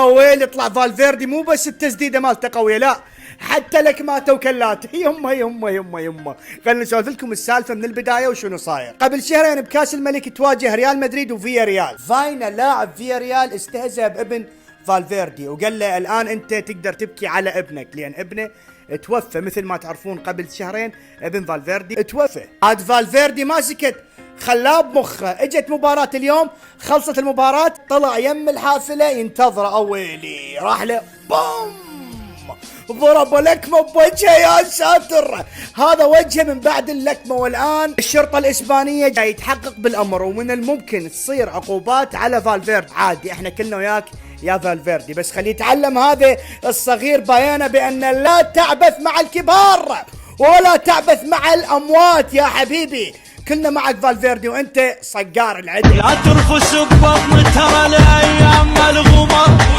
ويلي يطلع فالفيردي مو بس التسديده مالته قويه، لا حتى لكماته وكلاته يمه. خلينا نسولف لكم السالفه من البدايه وشنو صاير. قبل شهرين بكاس الملك تواجه ريال مدريد وفيا ريال. فاينا لاعب فيا ريال استهزأ بابن فالفيردي وقال له الان انت تقدر تبكي على ابنك لان ابنه توفى. مثل ما تعرفون قبل شهرين ابن فالفيردي توفى. عاد فالفيردي ما سكت، خلاه بمخه. اجت مباراة اليوم، خلصت المباراة طلع يم الحافلة ينتظره. اويلي راح له بوم، ضرب لكمه بوجهه. يا ساتر، هذا وجهه من بعد اللكمه. والان الشرطه الاسبانيه جاي تحقق بالامر، ومن الممكن تصير عقوبات على فالفيردي. عادي احنا كلنا وياك يا فالفيردي، بس خليه يتعلم هذا الصغير بيانه بان لا تعبث مع الكبار ولا تعبث مع الاموات يا حبيبي. كلنا معك فالفيردي وانت صقار العدل. لا ترفس ببطن ترى الايام ملغومه.